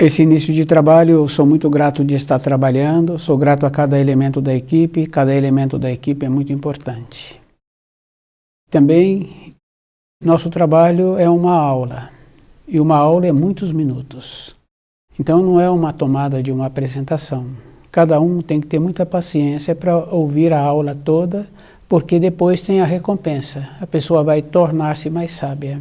Esse início de trabalho, eu sou muito grato de estar trabalhando, sou grato a cada elemento da equipe é muito importante. Também, nosso trabalho é uma aula, e uma aula é muitos minutos. Então não é uma tomada de uma apresentação. Cada um tem que ter muita paciência para ouvir a aula toda, porque depois tem a recompensa, a pessoa vai tornar-se mais sábia.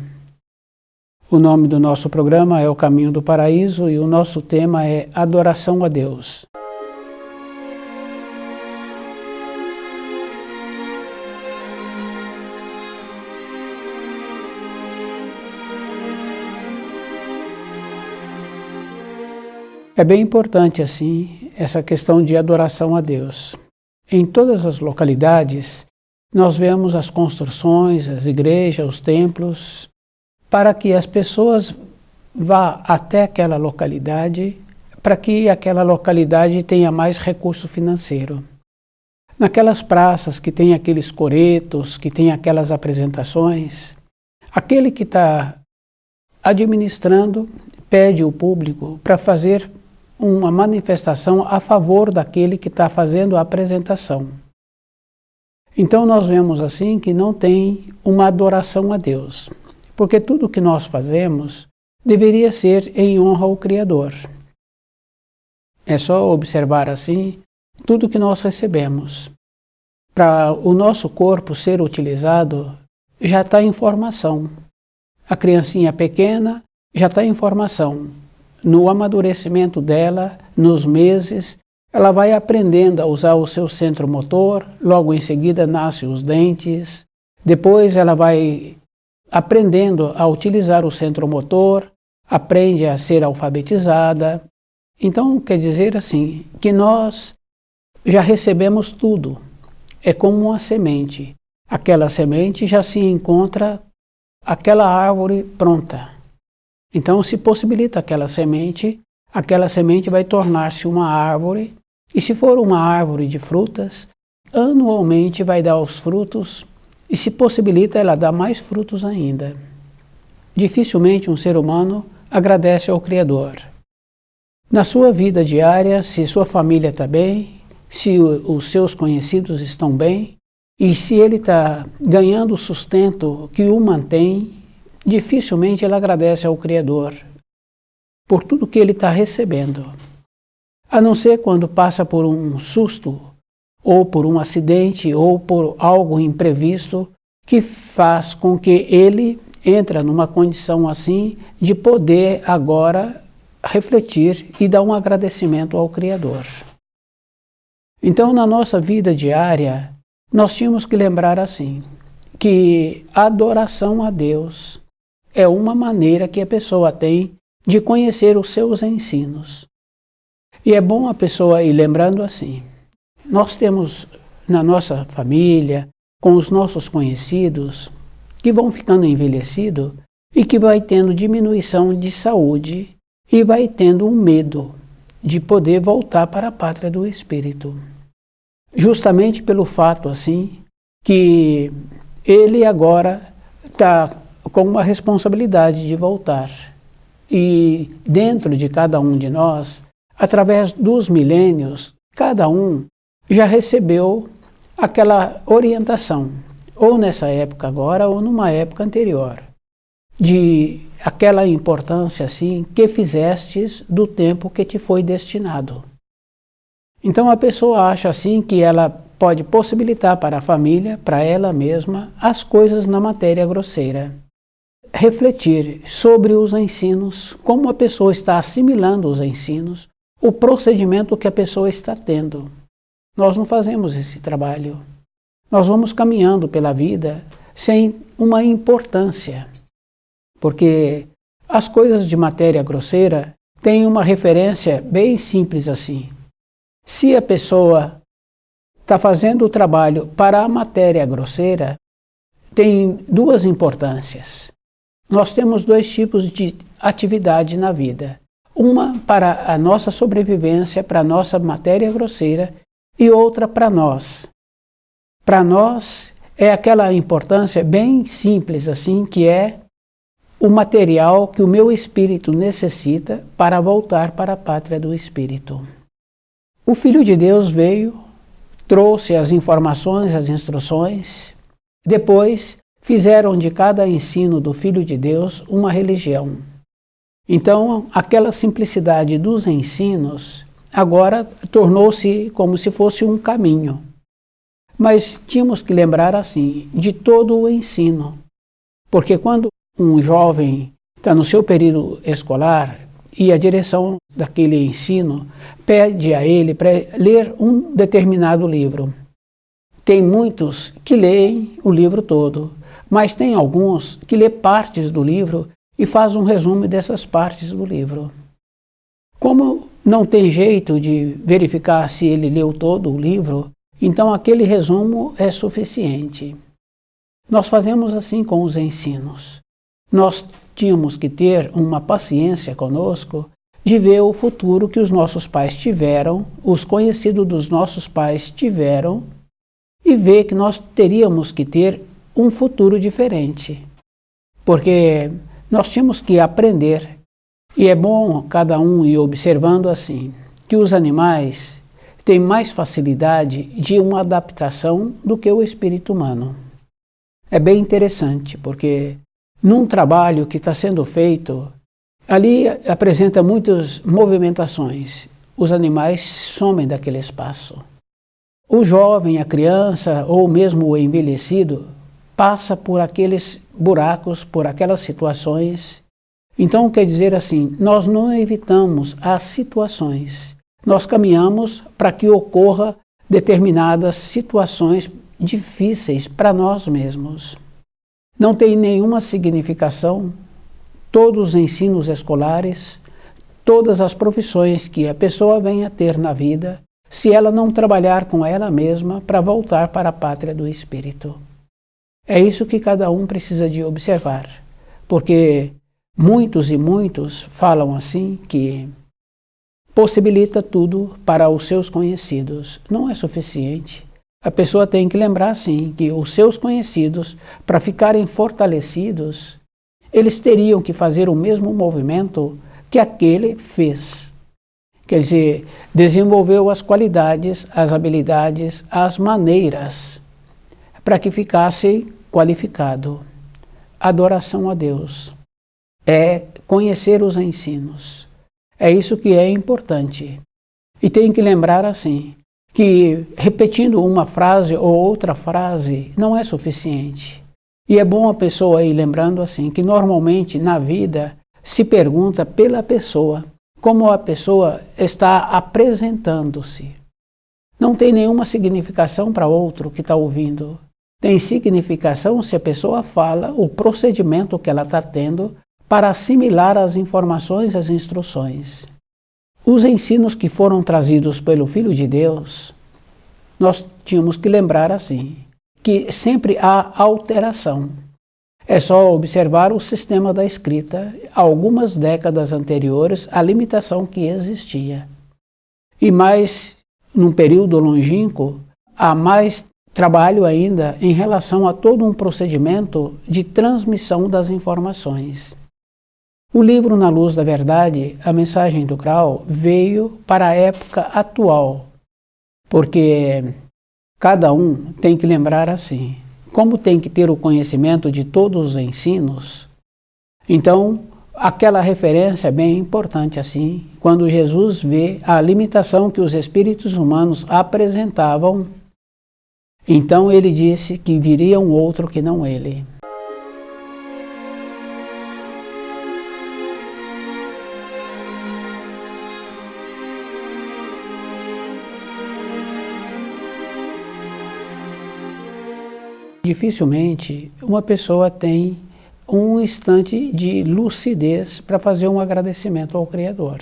O nome do nosso programa é O Caminho do Paraíso e o nosso tema é Adoração a Deus. É bem importante, assim, essa questão de adoração a Deus. Em todas as localidades, nós vemos as construções, as igrejas, os templos, para que as pessoas vá até aquela localidade, para que aquela localidade tenha mais recurso financeiro. Naquelas praças que tem aqueles coretos, que tem aquelas apresentações, aquele que está administrando pede o público para fazer uma manifestação a favor daquele que está fazendo a apresentação. Então nós vemos assim que não tem uma adoração a Deus. Porque tudo que nós fazemos deveria ser em honra ao Criador. É só observar assim tudo que nós recebemos. Para o nosso corpo ser utilizado, já está em formação. A criancinha pequena já está em formação. No amadurecimento dela, nos meses, ela vai aprendendo a usar o seu centro motor, logo em seguida nascem os dentes, depois ela vai aprendendo a utilizar o centro motor, aprende a ser alfabetizada. Então, quer dizer assim, que nós já recebemos tudo. É como uma semente. Aquela semente já se encontra aquela árvore pronta. Então, se possibilita aquela semente vai tornar-se uma árvore, e se for uma árvore de frutas, anualmente vai dar os frutos. E se possibilita, ela dá mais frutos ainda. Dificilmente um ser humano agradece ao Criador. Na sua vida diária, se sua família está bem, se os seus conhecidos estão bem, e se ele está ganhando o sustento que o mantém, dificilmente ele agradece ao Criador por tudo que ele está recebendo. A não ser quando passa por um susto, ou por um acidente, ou por algo imprevisto, que faz com que ele entre numa condição assim de poder agora refletir e dar um agradecimento ao Criador. Então, na nossa vida diária, nós tínhamos que lembrar assim, que a adoração a Deus é uma maneira que a pessoa tem de conhecer os seus ensinos. E é bom a pessoa ir lembrando assim, nós temos na nossa família, com os nossos conhecidos, que vão ficando envelhecidos e que vai tendo diminuição de saúde e vai tendo um medo de poder voltar para a pátria do Espírito. Justamente pelo fato assim, que ele agora está com uma responsabilidade de voltar. E dentro de cada um de nós, através dos milênios, cada um já recebeu aquela orientação, ou nessa época agora, ou numa época anterior, de aquela importância assim que fizestes do tempo que te foi destinado. Então a pessoa acha assim que ela pode possibilitar para a família, para ela mesma, as coisas na matéria grosseira. Refletir sobre os ensinos, como a pessoa está assimilando os ensinos, o procedimento que a pessoa está tendo. Nós não fazemos esse trabalho. Nós vamos caminhando pela vida sem uma importância, porque as coisas de matéria grosseira têm uma referência bem simples assim. Se a pessoa está fazendo o trabalho para a matéria grosseira, tem duas importâncias. Nós temos dois tipos de atividade na vida. Uma para a nossa sobrevivência, para a nossa matéria grosseira, e outra para nós. Para nós é aquela importância bem simples assim, que é o material que o meu espírito necessita para voltar para a pátria do espírito. O Filho de Deus veio, trouxe as informações, as instruções, depois fizeram de cada ensino do Filho de Deus uma religião. Então, aquela simplicidade dos ensinos agora tornou-se como se fosse um caminho. Mas tínhamos que lembrar assim, de todo o ensino. Porque quando um jovem está no seu período escolar e a direção daquele ensino pede a ele para ler um determinado livro. Tem muitos que leem o livro todo, mas tem alguns que lê partes do livro e faz um resumo dessas partes do livro. Como não tem jeito de verificar se ele leu todo o livro, então aquele resumo é suficiente. Nós fazemos assim com os ensinos. Nós tínhamos que ter uma paciência conosco de ver o futuro que os nossos pais tiveram, os conhecidos dos nossos pais tiveram, e ver que nós teríamos que ter um futuro diferente. Porque nós tínhamos que aprender, e é bom cada um ir observando assim, que os animais têm mais facilidade de uma adaptação do que o espírito humano. É bem interessante, porque num trabalho que está sendo feito, ali apresenta muitas movimentações. Os animais somem daquele espaço. O jovem, a criança ou mesmo o envelhecido passa por aqueles buracos, por aquelas situações. Então quer dizer assim, nós não evitamos as situações. Nós caminhamos para que ocorra determinadas situações difíceis para nós mesmos. Não tem nenhuma significação todos os ensinos escolares, todas as profissões que a pessoa venha a ter na vida, se ela não trabalhar com ela mesma para voltar para a pátria do espírito. É isso que cada um precisa de observar, porque muitos e muitos falam assim que possibilita tudo para os seus conhecidos. Não é suficiente. A pessoa tem que lembrar, sim, que os seus conhecidos, para ficarem fortalecidos, eles teriam que fazer o mesmo movimento que aquele fez. Quer dizer, desenvolveu as qualidades, as habilidades, as maneiras, para que ficasse qualificado. Adoração a Deus é conhecer os ensinos. É isso que é importante. E tem que lembrar assim, que repetindo uma frase ou outra frase não é suficiente. E é bom a pessoa ir lembrando assim, que normalmente na vida se pergunta pela pessoa, como a pessoa está apresentando-se. Não tem nenhuma significação para outro que está ouvindo. Tem significação se a pessoa fala o procedimento que ela está tendo para assimilar as informações, as instruções. Os ensinos que foram trazidos pelo Filho de Deus, nós tínhamos que lembrar assim, que sempre há alteração. É só observar o sistema da escrita, algumas décadas anteriores, a limitação que existia. E mais, num período longínquo, há mais trabalho ainda em relação a todo um procedimento de transmissão das informações. O livro Na Luz da Verdade, a mensagem do Grau, veio para a época atual, porque cada um tem que lembrar assim, como tem que ter o conhecimento de todos os ensinos, então aquela referência é bem importante assim, quando Jesus vê a limitação que os espíritos humanos apresentavam, então ele disse que viria um outro que não ele. Dificilmente uma pessoa tem um instante de lucidez para fazer um agradecimento ao Criador.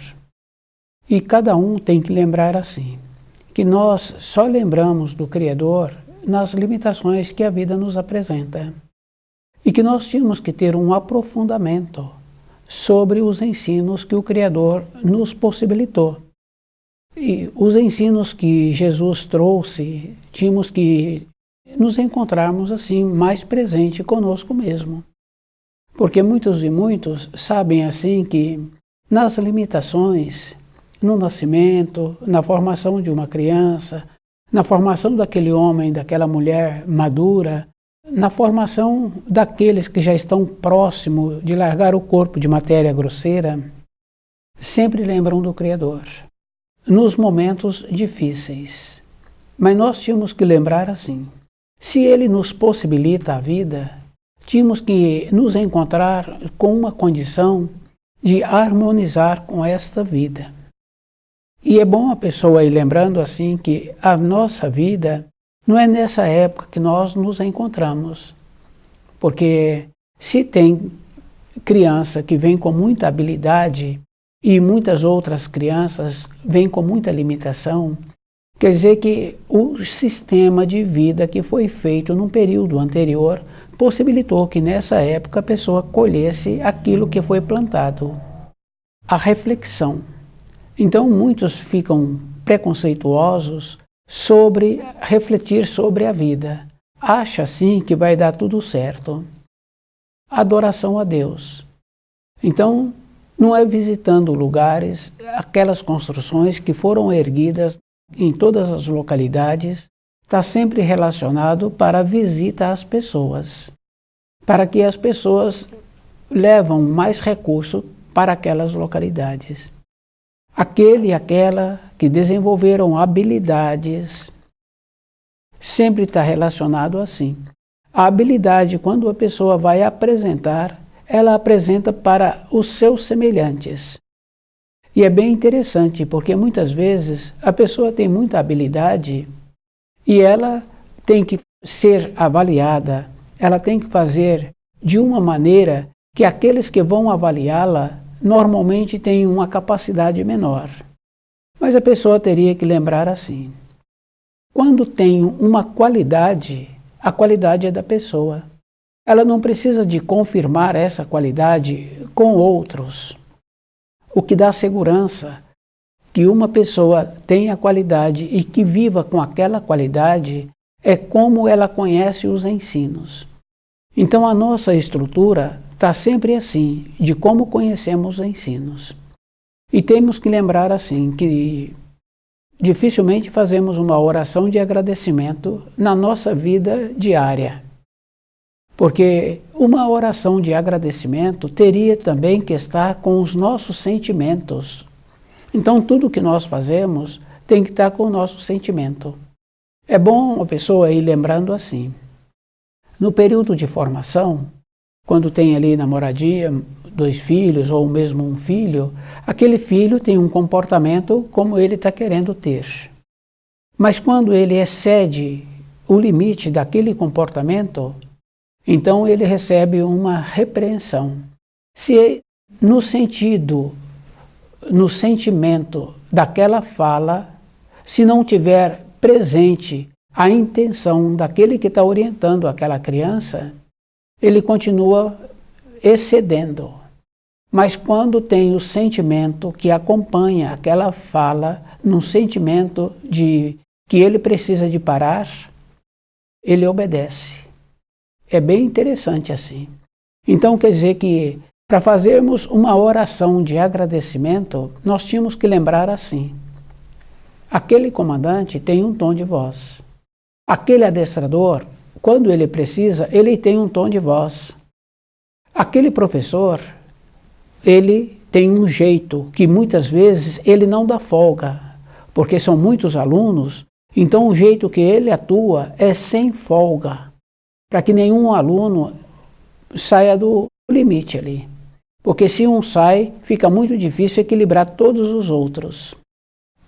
E cada um tem que lembrar assim, que nós só lembramos do Criador nas limitações que a vida nos apresenta. E que nós tínhamos que ter um aprofundamento sobre os ensinos que o Criador nos possibilitou. E os ensinos que Jesus trouxe, tínhamos que nos encontrarmos assim mais presente conosco mesmo. Porque muitos e muitos sabem assim que nas limitações, no nascimento, na formação de uma criança, na formação daquele homem, daquela mulher madura, na formação daqueles que já estão próximos de largar o corpo de matéria grosseira, sempre lembram do Criador, nos momentos difíceis. Mas nós tínhamos que lembrar assim, se Ele nos possibilita a vida, tínhamos que nos encontrar com uma condição de harmonizar com esta vida. E é bom a pessoa ir lembrando assim que a nossa vida não é nessa época que nós nos encontramos. Porque se tem criança que vem com muita habilidade e muitas outras crianças vêm com muita limitação, quer dizer que o sistema de vida que foi feito num período anterior possibilitou que nessa época a pessoa colhesse aquilo que foi plantado. A reflexão. Então muitos ficam preconceituosos sobre refletir sobre a vida. Acha assim que vai dar tudo certo. Adoração a Deus. Então não é visitando lugares, aquelas construções que foram erguidas em todas as localidades, está sempre relacionado para a visita às pessoas, para que as pessoas levam mais recursos para aquelas localidades. Aquele e aquela que desenvolveram habilidades, sempre está relacionado assim. A habilidade, quando a pessoa vai apresentar, ela apresenta para os seus semelhantes. E é bem interessante, porque muitas vezes a pessoa tem muita habilidade e ela tem que ser avaliada, ela tem que fazer de uma maneira que aqueles que vão avaliá-la normalmente têm uma capacidade menor. Mas a pessoa teria que lembrar assim, quando tem uma qualidade, a qualidade é da pessoa. Ela não precisa de confirmar essa qualidade com outros. O que dá segurança que uma pessoa tenha qualidade e que viva com aquela qualidade é como ela conhece os ensinos. Então a nossa estrutura está sempre assim, de como conhecemos os ensinos. E temos que lembrar assim, que dificilmente fazemos uma oração de agradecimento na nossa vida diária. Porque uma oração de agradecimento teria também que estar com os nossos sentimentos. Então tudo que nós fazemos tem que estar com o nosso sentimento. É bom a pessoa ir lembrando assim. No período de formação, quando tem ali na moradia 2 filhos ou mesmo um filho, aquele filho tem um comportamento como ele está querendo ter. Mas quando ele excede o limite daquele comportamento, então ele recebe uma repreensão. Se no sentimento daquela fala, se não tiver presente a intenção daquele que está orientando aquela criança, ele continua excedendo. Mas quando tem o sentimento que acompanha aquela fala, num sentimento de que ele precisa de parar, ele obedece. É bem interessante assim. Então quer dizer que para fazermos uma oração de agradecimento, nós tínhamos que lembrar assim. Aquele comandante tem um tom de voz. Aquele adestrador, quando ele precisa, ele tem um tom de voz. Aquele professor, ele tem um jeito que muitas vezes ele não dá folga, porque são muitos alunos, então o jeito que ele atua é sem folga, para que nenhum aluno saia do limite ali. Porque se um sai, fica muito difícil equilibrar todos os outros.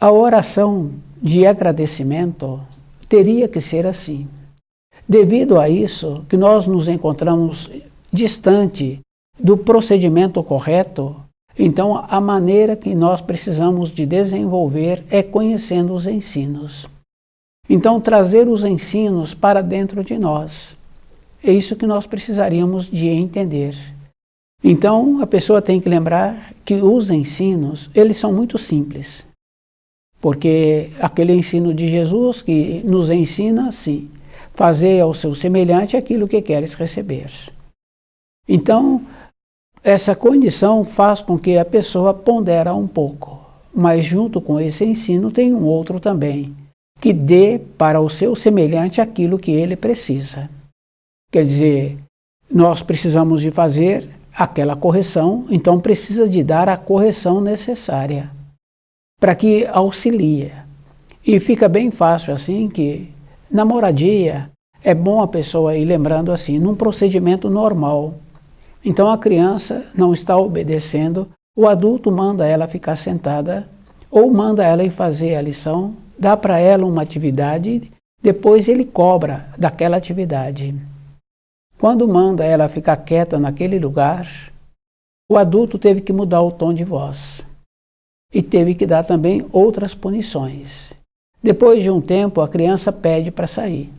A oração de agradecimento teria que ser assim. Devido a isso, que nós nos encontramos distante do procedimento correto, então a maneira que nós precisamos de desenvolver é conhecendo os ensinos. Então trazer os ensinos para dentro de nós. É isso que nós precisaríamos de entender. Então a pessoa tem que lembrar que os ensinos, eles são muito simples. Porque aquele ensino de Jesus que nos ensina assim, fazer ao seu semelhante aquilo que queres receber. Então, Essa condição faz com que a pessoa pondera um pouco, mas junto com esse ensino tem um outro também, que dê para o seu semelhante aquilo que ele precisa. Quer dizer, nós precisamos de fazer aquela correção, então precisa de dar a correção necessária para que auxilie. E fica bem fácil assim que na moradia é bom a pessoa ir lembrando assim, num procedimento normal. Então a criança não está obedecendo, o adulto manda ela ficar sentada ou manda ela ir fazer a lição, dá para ela uma atividade, depois ele cobra daquela atividade. Quando manda ela ficar quieta naquele lugar, o adulto teve que mudar o tom de voz e teve que dar também outras punições. Depois de um tempo, a criança pede para sair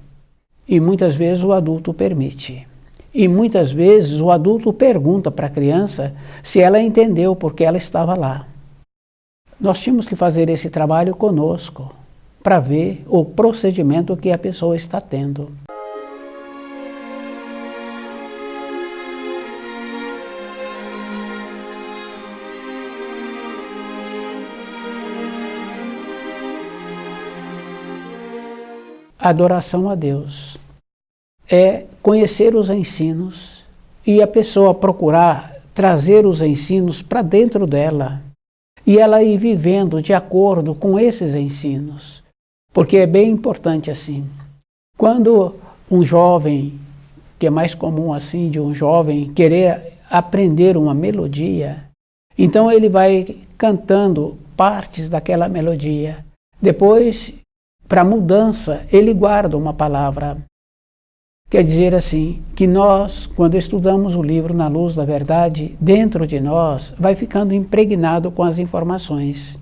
e muitas vezes o adulto permite. E muitas vezes o adulto pergunta para a criança se ela entendeu porque ela estava lá. Nós tínhamos que fazer esse trabalho conosco para ver o procedimento que a pessoa está tendo. Adoração a Deus é conhecer os ensinos e a pessoa procurar trazer os ensinos para dentro dela e ela ir vivendo de acordo com esses ensinos, porque é bem importante assim. Quando um jovem, que é mais comum assim de um jovem querer aprender uma melodia, então ele vai cantando partes daquela melodia. Depois, para mudança, ele guarda uma palavra. Quer dizer assim, que nós, quando estudamos o livro Na Luz da Verdade, dentro de nós vai ficando impregnado com as informações.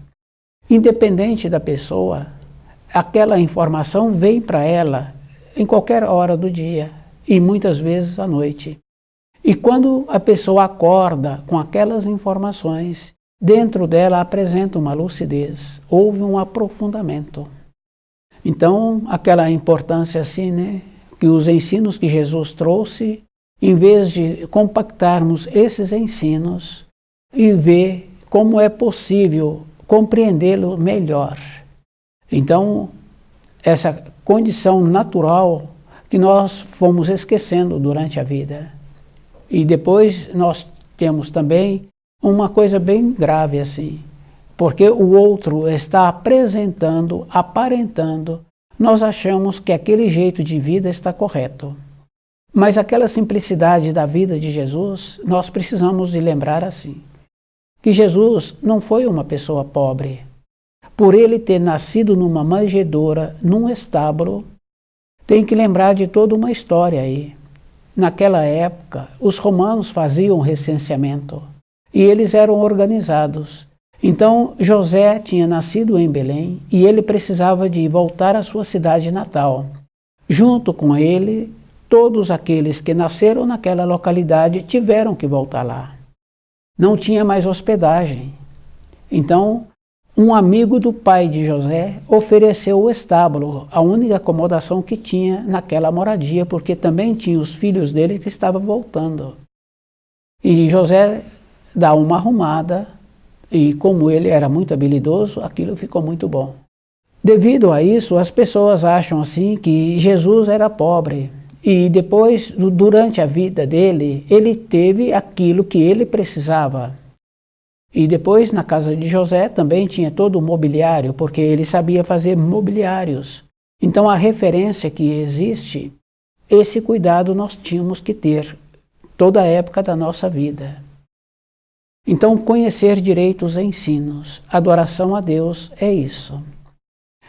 Independente da pessoa, aquela informação vem para ela em qualquer hora do dia e muitas vezes à noite. E quando a pessoa acorda com aquelas informações, dentro dela apresenta uma lucidez, houve um aprofundamento. Então, aquela importância assim, né? Que os ensinos que Jesus trouxe, em vez de compactarmos esses ensinos e ver como é possível compreendê-lo melhor. Então, essa condição natural que nós fomos esquecendo durante a vida. E depois nós temos também uma coisa bem grave assim, porque o outro está apresentando, aparentando, nós achamos que aquele jeito de vida está correto. Mas aquela simplicidade da vida de Jesus, nós precisamos de lembrar assim, que Jesus não foi uma pessoa pobre. Por ele ter nascido numa manjedoura, num estábulo, tem que lembrar de toda uma história aí. Naquela época, os romanos faziam recenseamento e eles eram organizados. Então José tinha nascido em Belém e ele precisava de voltar à sua cidade natal. Junto com ele, todos aqueles que nasceram naquela localidade tiveram que voltar lá. Não tinha mais hospedagem. Então, um amigo do pai de José ofereceu o estábulo, a única acomodação que tinha naquela moradia, porque também tinha os filhos dele que estavam voltando. E José dá uma arrumada, e como ele era muito habilidoso, aquilo ficou muito bom. Devido a isso, as pessoas acham assim que Jesus era pobre. E depois, durante a vida dele, ele teve aquilo que ele precisava. E depois, na casa de José, também tinha todo o mobiliário, porque ele sabia fazer mobiliários. Então, a referência que existe, esse cuidado nós tínhamos que ter toda a época da nossa vida. Então, conhecer direito os ensinos, adoração a Deus é isso.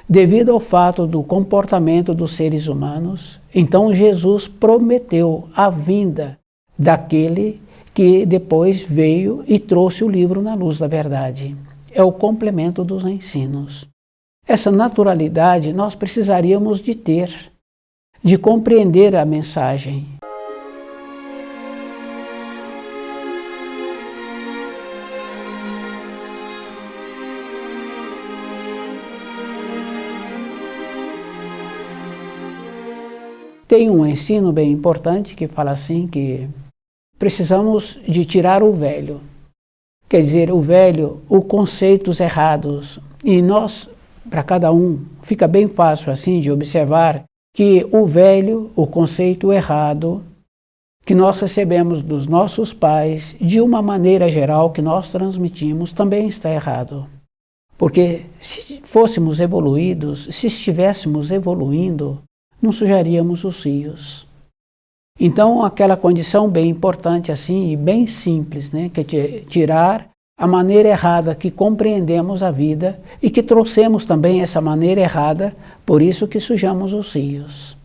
Devido ao fato do comportamento dos seres humanos, então Jesus prometeu a vinda daquele que depois veio e trouxe o livro Na Luz da Verdade. É o complemento dos ensinos. Essa naturalidade nós precisaríamos de ter, de compreender a mensagem. Tem um ensino bem importante que fala assim que precisamos de tirar o velho. Quer dizer, o velho, os conceitos errados. E nós, para cada um, fica bem fácil assim de observar que o velho, o conceito errado, que nós recebemos dos nossos pais, de uma maneira geral que nós transmitimos, também está errado. Porque se fôssemos evoluídos, se estivéssemos evoluindo, não sujaríamos os rios. Então, aquela condição bem importante assim, e bem simples, né, que é tirar a maneira errada que compreendemos a vida e que trouxemos também essa maneira errada, por isso que sujamos os rios.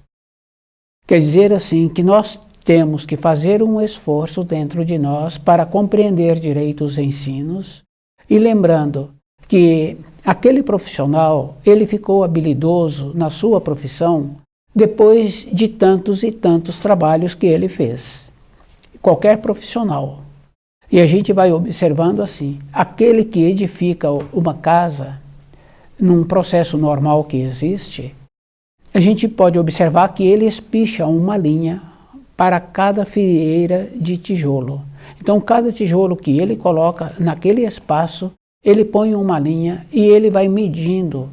Quer dizer assim, que nós temos que fazer um esforço dentro de nós para compreender direito os ensinos e lembrando que aquele profissional, ele ficou habilidoso na sua profissão depois de tantos e tantos trabalhos que ele fez. Qualquer profissional. E a gente vai observando assim, aquele que edifica uma casa, num processo normal que existe, a gente pode observar que ele espicha uma linha para cada fileira de tijolo. Então, cada tijolo que ele coloca naquele espaço, ele põe uma linha e ele vai medindo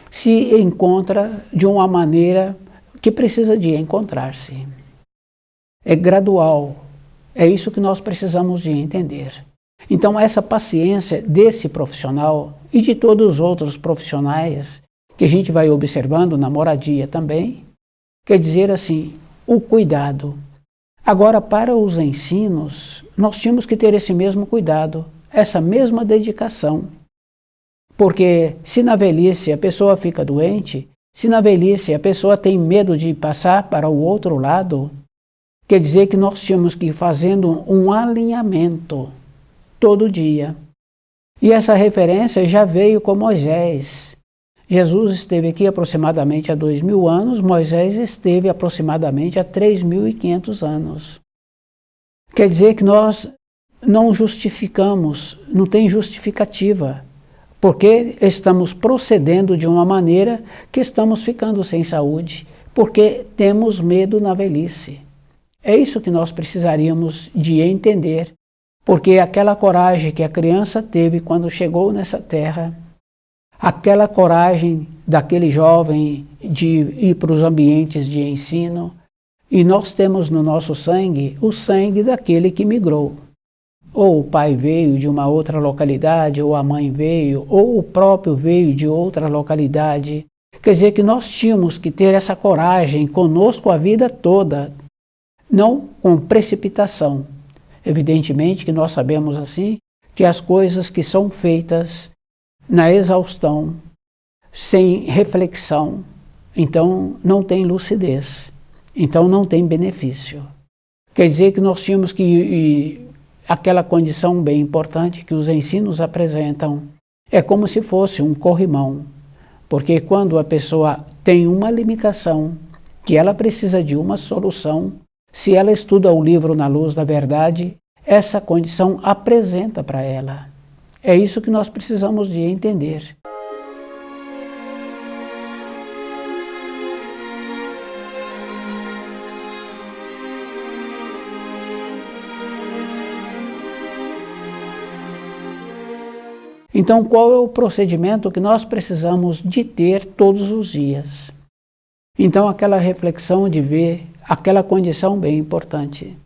se encontra de uma maneira que precisa de encontrar-se. É gradual, é isso que nós precisamos de entender. Então essa paciência desse profissional e de todos os outros profissionais que a gente vai observando na moradia também, quer dizer assim, o cuidado. Agora para os ensinos, nós tínhamos que ter esse mesmo cuidado, essa mesma dedicação. Porque se na velhice a pessoa fica doente, se na velhice a pessoa tem medo de passar para o outro lado, quer dizer que nós tínhamos que ir fazendo um alinhamento todo dia. E essa referência já veio com Moisés. Jesus esteve aqui aproximadamente há 2000 anos, Moisés esteve aproximadamente há 3500 anos. Quer dizer que nós não justificamos, não tem justificativa. Porque estamos procedendo de uma maneira que estamos ficando sem saúde, porque temos medo na velhice. É isso que nós precisaríamos de entender, porque aquela coragem que a criança teve quando chegou nessa terra, aquela coragem daquele jovem de ir para os ambientes de ensino, e nós temos no nosso sangue o sangue daquele que migrou. Ou o pai veio de uma outra localidade, ou a mãe veio, ou o próprio veio de outra localidade. Quer dizer que nós tínhamos que ter essa coragem conosco a vida toda, não com precipitação. Evidentemente que nós sabemos assim, que as coisas que são feitas na exaustão, sem reflexão, então não tem lucidez, então não tem benefício. Quer dizer que nós tínhamos que aquela condição bem importante que os ensinos apresentam é como se fosse um corrimão, porque quando a pessoa tem uma limitação, que ela precisa de uma solução, se ela estuda o livro na luz da verdade, essa condição apresenta para ela. É isso que nós precisamos de entender. Então, qual é o procedimento que nós precisamos de ter todos os dias? Então, aquela reflexão de ver aquela condição bem importante.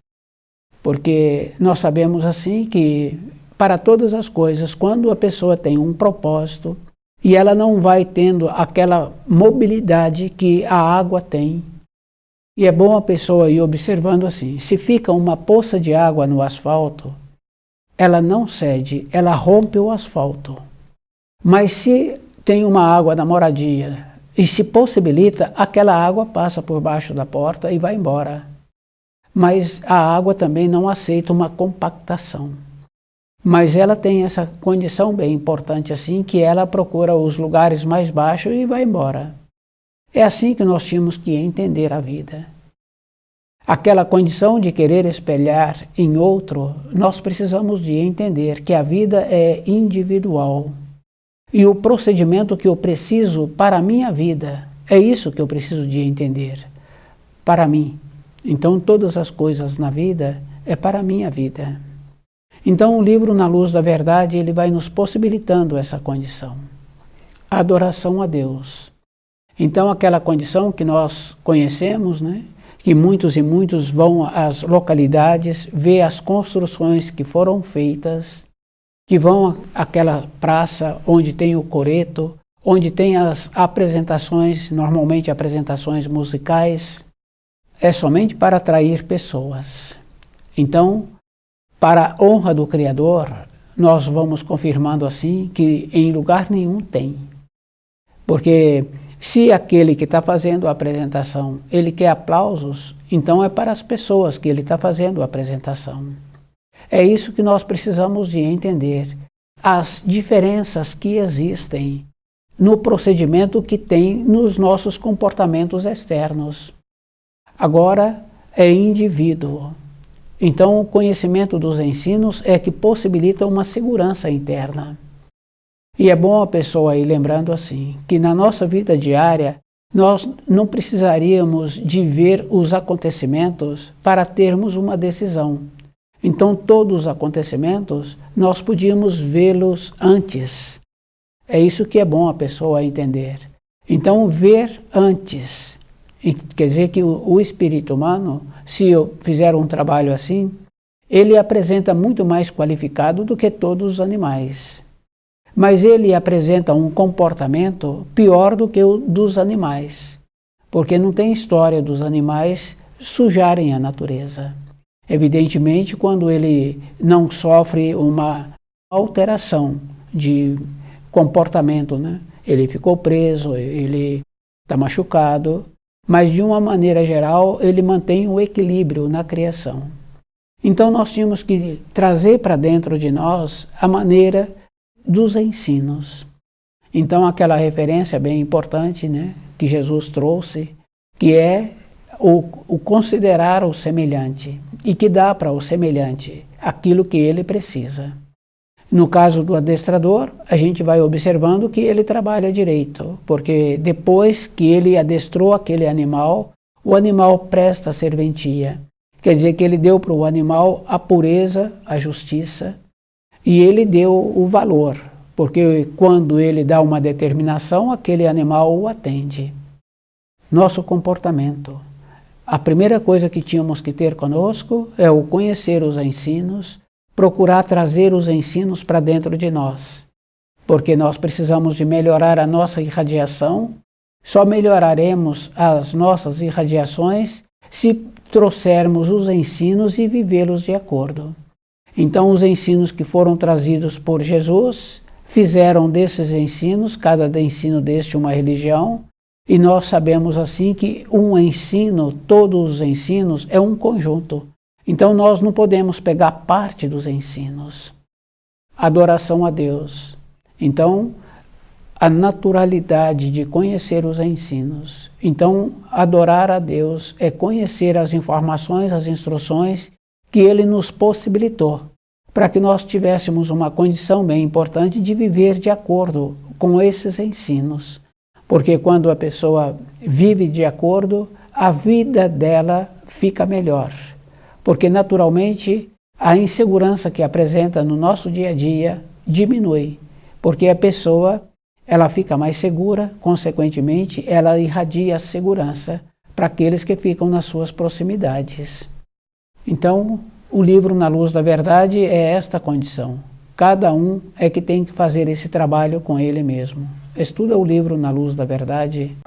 Porque nós sabemos assim que, para todas as coisas, quando a pessoa tem um propósito e ela não vai tendo aquela mobilidade que a água tem, e é bom a pessoa ir observando assim, se fica uma poça de água no asfalto, ela não cede, ela rompe o asfalto. Mas se tem uma água na moradia e se possibilita, aquela água passa por baixo da porta e vai embora. Mas a água também não aceita uma compactação. Mas ela tem essa condição bem importante assim, que ela procura os lugares mais baixos e vai embora. É assim que nós tínhamos que entender a vida. Aquela condição de querer espelhar em outro, nós precisamos de entender que a vida é individual. E o procedimento que eu preciso para a minha vida, é isso que eu preciso de entender. Para mim. Então todas as coisas na vida é para a minha vida. Então o livro Na Luz da Verdade, ele vai nos possibilitando essa condição. A adoração a Deus. Então aquela condição que nós conhecemos, né? Que muitos e muitos vão às localidades, ver as construções que foram feitas, que vão àquela praça onde tem o coreto, onde tem as apresentações, normalmente apresentações musicais, é somente para atrair pessoas. Então, para a honra do Criador, nós vamos confirmando assim que em lugar nenhum tem. Porque se aquele que está fazendo a apresentação, ele quer aplausos, então é para as pessoas que ele está fazendo a apresentação. É isso que nós precisamos de entender. As diferenças que existem no procedimento que tem nos nossos comportamentos externos. Agora é indivíduo. Então o conhecimento dos ensinos é que possibilita uma segurança interna. E é bom a pessoa ir lembrando assim, que na nossa vida diária, nós não precisaríamos de ver os acontecimentos para termos uma decisão. Então todos os acontecimentos, nós podíamos vê-los antes. É isso que é bom a pessoa entender. Então ver antes, quer dizer que o espírito humano, se eu fizer um trabalho assim, ele apresenta muito mais qualificado do que todos os animais. Mas ele apresenta um comportamento pior do que o dos animais, porque não tem história dos animais sujarem a natureza. Evidentemente, quando ele não sofre uma alteração de comportamento, né? Ele ficou preso, ele está machucado, mas de uma maneira geral ele mantém o equilíbrio na criação. Então nós tínhamos que trazer para dentro de nós a maneira dos ensinos. Então aquela referência bem importante, né, que Jesus trouxe, que é o considerar o semelhante e que dá para o semelhante aquilo que ele precisa. No caso do adestrador, a gente vai observando que ele trabalha direito, porque depois que ele adestrou aquele animal, o animal presta serventia. Quer dizer que ele deu para o animal a pureza, a justiça, e ele deu o valor, porque quando ele dá uma determinação, aquele animal o atende. Nosso comportamento. A primeira coisa que tínhamos que ter conosco é o conhecer os ensinos, procurar trazer os ensinos para dentro de nós, porque nós precisamos de melhorar a nossa irradiação. Só melhoraremos as nossas irradiações se trouxermos os ensinos e vivê-los de acordo. Então os ensinos que foram trazidos por Jesus fizeram desses ensinos, cada ensino deste uma religião, e nós sabemos assim que um ensino, todos os ensinos, é um conjunto. Então nós não podemos pegar parte dos ensinos. Adoração a Deus. Então, a naturalidade de conhecer os ensinos. Então, adorar a Deus é conhecer as informações, as instruções que Ele nos possibilitou, para que nós tivéssemos uma condição bem importante de viver de acordo com esses ensinos. Porque quando a pessoa vive de acordo, a vida dela fica melhor. Porque naturalmente a insegurança que apresenta no nosso dia a dia diminui. Porque a pessoa ela fica mais segura, consequentemente ela irradia a segurança para aqueles que ficam nas suas proximidades. Então, o livro Na Luz da Verdade é esta condição. Cada um é que tem que fazer esse trabalho com ele mesmo. Estuda o livro Na Luz da Verdade.